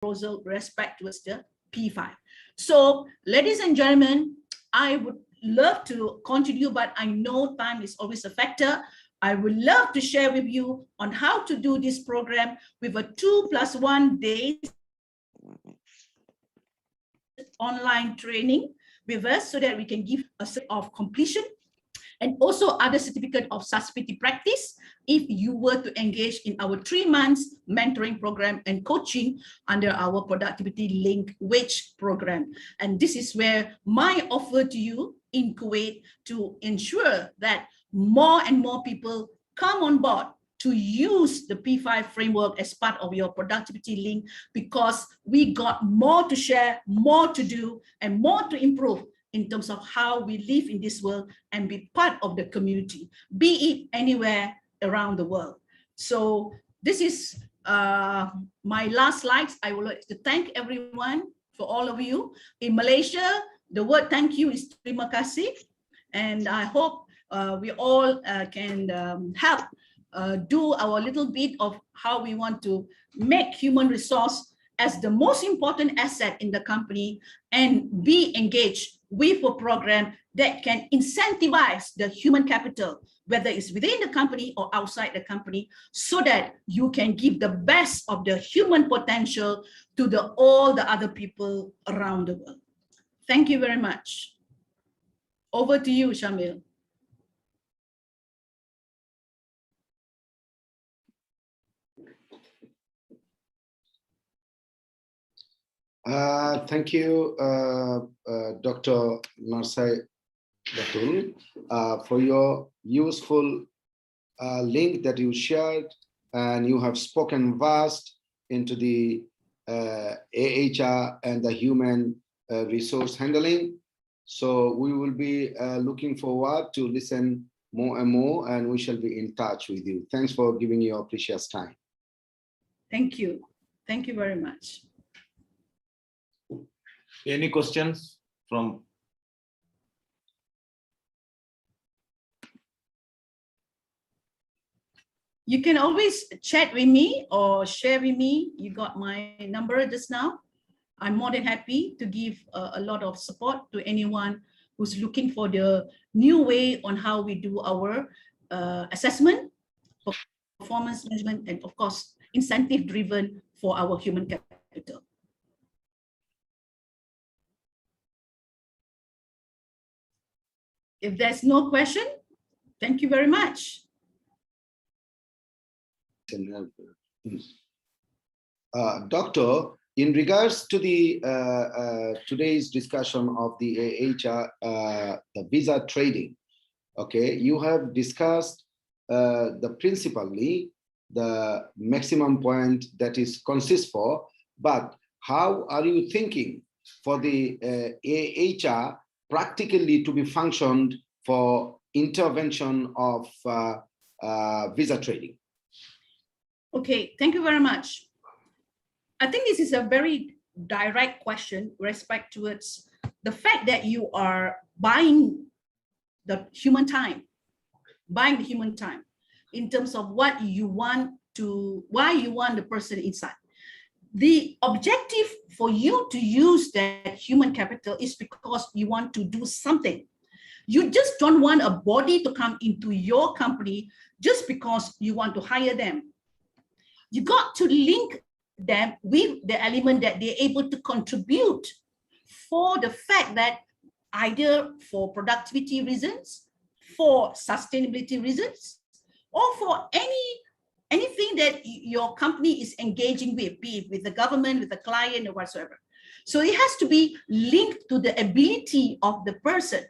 proposal with respect towards the P5. So, ladies and gentlemen, I would love to continue, but I know time is always a factor. I would love to share with you on how to do this program with a 2+1 days online training with us so that we can give a set of completion and also other certificate of susceptibility practice if you were to engage in our 3 months mentoring program and coaching under our productivity linked wage program. And this is where my offer to you in Kuwait to ensure that more and more people come on board to use the P5 framework as part of your productivity link, because we got more to share, more to do, and more to improve in terms of how we live in this world and be part of the community, be it anywhere around the world. So this is my last slides. I would like to thank everyone, for all of you. In Malaysia, the word thank you is terima kasih. And I hope we all can help do our little bit of how we want to make human resource as the most important asset in the company and be engaged with a program that can incentivize the human capital, whether it's within the company or outside the company, so that you can give the best of the human potential to all the other people around the world. Thank you very much. Over to you, Shamil. Thank you, Dr. Marsai Datul, for your useful link that you shared, and you have spoken vast into the AHR and the human resource handling. So we will be looking forward to listen more and more, and we shall be in touch with you. Thanks for giving your precious time. Thank you. Thank you very much. Any questions from? You can always chat with me or share with me. You got my number just now. I'm more than happy to give a lot of support to anyone who's looking for the new way on how we do our assessment, performance management, and of course, incentive driven for our human capital. If there's no question, thank you very much. Doctor, in regards to the today's discussion of the HR, the visa trading, okay, you have discussed principally the maximum point that is consists for, but how are you thinking for the HR practically to be functioned for intervention of visa trading? Okay, thank you very much. I think this is a very direct question with respect towards the fact that you are buying the human time, in terms of what you want to, why you want the person inside. The objective for you to use that human capital is because you want to do something. You just don't want a body to come into your company just because you want to hire them. You got to link them with the element that they're able to contribute for the fact that either for productivity reasons, for sustainability reasons, or for anything that your company is engaging with, be it with the government, with the client, or whatsoever. So it has to be linked to the ability of the person.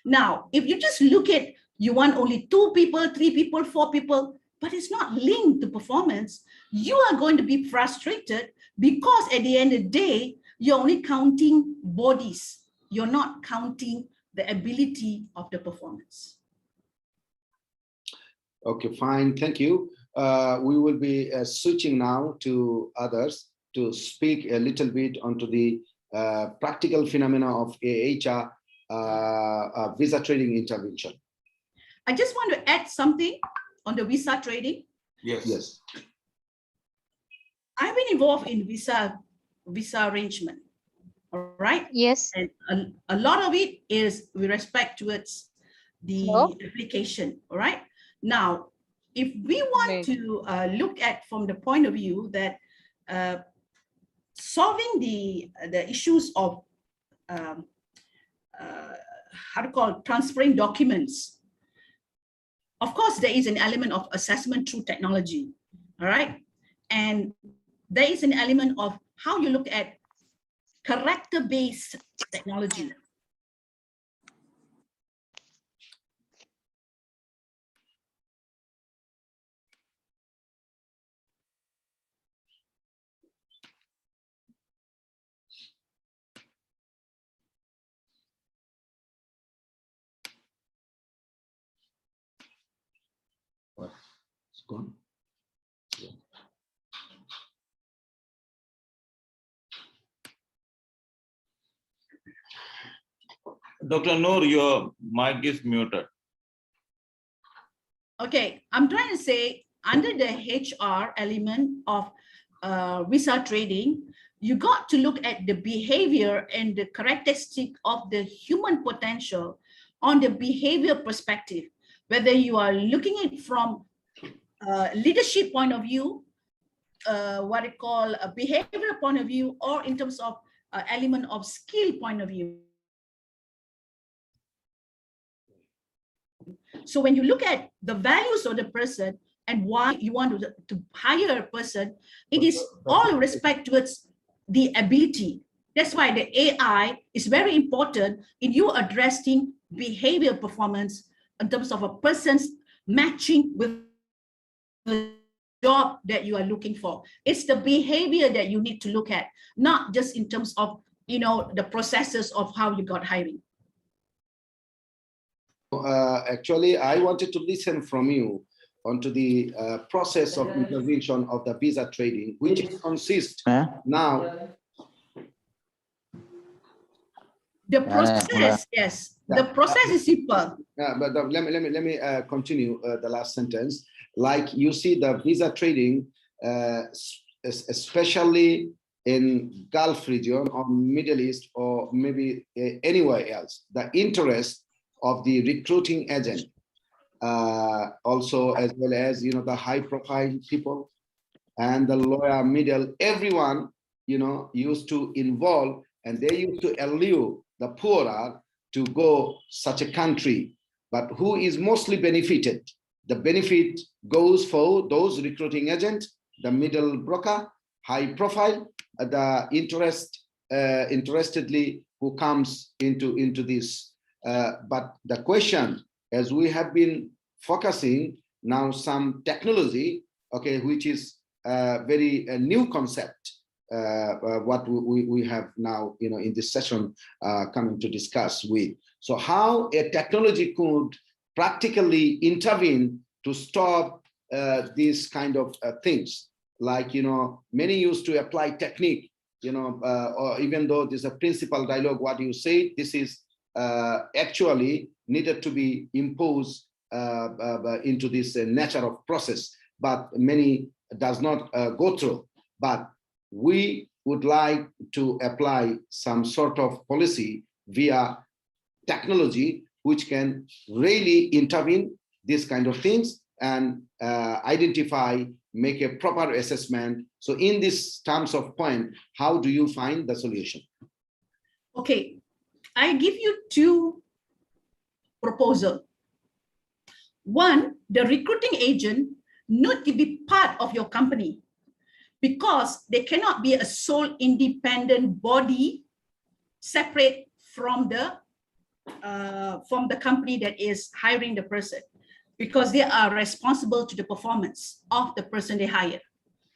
Now, if you just look at, you want only 2 people, 3 people, 4 people, but it's not linked to performance, you are going to be frustrated because at the end of the day, you're only counting bodies. You're not counting the ability of the performance. Okay, fine, thank you. We will be switching now to others to speak a little bit onto the practical phenomena of AHR visa trading intervention. I just want to add something on the visa trading. Yes. I've been involved in visa visa arrangement. All right. Yes. And a lot of it is with respect towards the Hello? application. All right. Now, if we want to look at from the point of view that solving the issues of how to call transferring documents, of course, there is an element of assessment through technology. All right. And there is an element of how you look at character-based technology. What? It's gone. Yeah. Dr. Noor, your mic is muted. Okay, I'm trying to say under the HR element of visa trading, you got to look at the behavior and the characteristic of the human potential on the behavior perspective, whether you are looking at it from leadership point of view, what I call a behavioral point of view, or in terms of element of skill point of view. So when you look at the values of the person and why you want to hire a person, it is all respect towards the ability. That's why the AI is very important in you addressing behavior performance in terms of a person's matching with the job that you are looking for. It's the behavior that you need to look at, not just in terms of, you know, the processes of how you got hiring. Actually, I wanted to listen from you onto the process of intervention of the visa trading, which consists now. The process, yes, the process is simple. But let me continue the last sentence. Like you see the visa trading, especially in Gulf region or Middle East or maybe anywhere else, the interest of the recruiting agent, also as well as, you know, the high profile people and the lower middle, everyone, you know, used to involve, and they used to allure the poorer to go such a country. But who is mostly benefited? The benefit goes for those recruiting agents, the middle broker, high profile, the interestedly who comes into this. But the question, as we have been focusing now some technology, okay, which is a very new concept, what we have now, you know, in this session coming to discuss with. So how a technology could practically intervene to stop these kind of things, like, you know, many used to apply technique, you know, or even though there's a principal dialogue, what you say, this is actually needed to be imposed into this nature of process, but many does not go through. But we would like to apply some sort of policy via technology which can really intervene these kind of things and identify, make a proper assessment. So in this terms of point, how do you find the solution? Okay, I give you two proposals. One, the recruiting agent need to be part of your company because they cannot be a sole independent body separate from the company that is hiring the person, because they are responsible to the performance of the person they hire.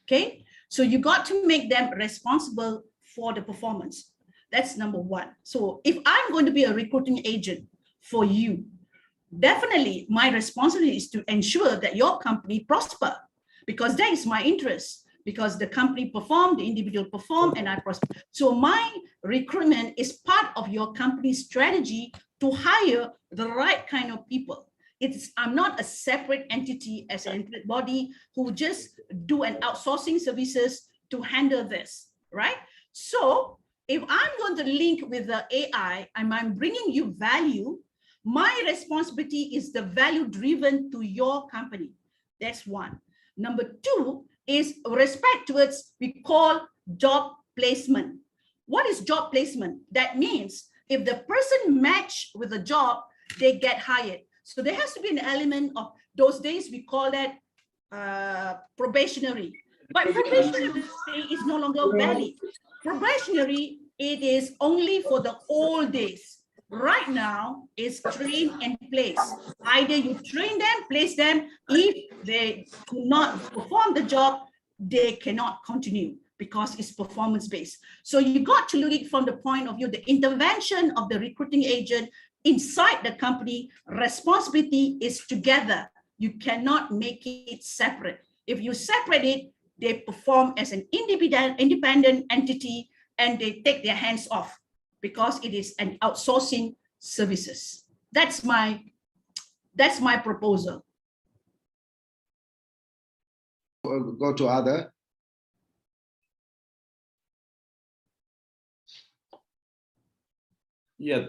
Okay, so you got to make them responsible for the performance. That's number one. So if I'm going to be a recruiting agent for you, definitely my responsibility is to ensure that your company prosper, because that is my interest, because the company perform, the individual perform, and I prosper. So my recruitment is part of your company's strategy to hire the right kind of people. I'm not a separate entity as an body who just do an outsourcing services to handle this, right? if I'm going to link with the AI and I'm bringing you value, my responsibility is the value driven to your company. That's one. Number two is respect towards we call job placement. What is job placement? That means if the person match with a job, they get hired. So there has to be an element of those days we call that probationary. But probationary is no longer valid. Probationary, it is only for the old days. Right now, it's train and place. Either you train them, place them. If they do not perform the job, they cannot continue because it's performance-based. So you got to look at it from the point of view, the intervention of the recruiting agent inside the company. Responsibility is together. You cannot make it separate. If you separate it, they perform as an independent entity and they take their hands off because it is an outsourcing services. That's my proposal. Go to other. Yeah,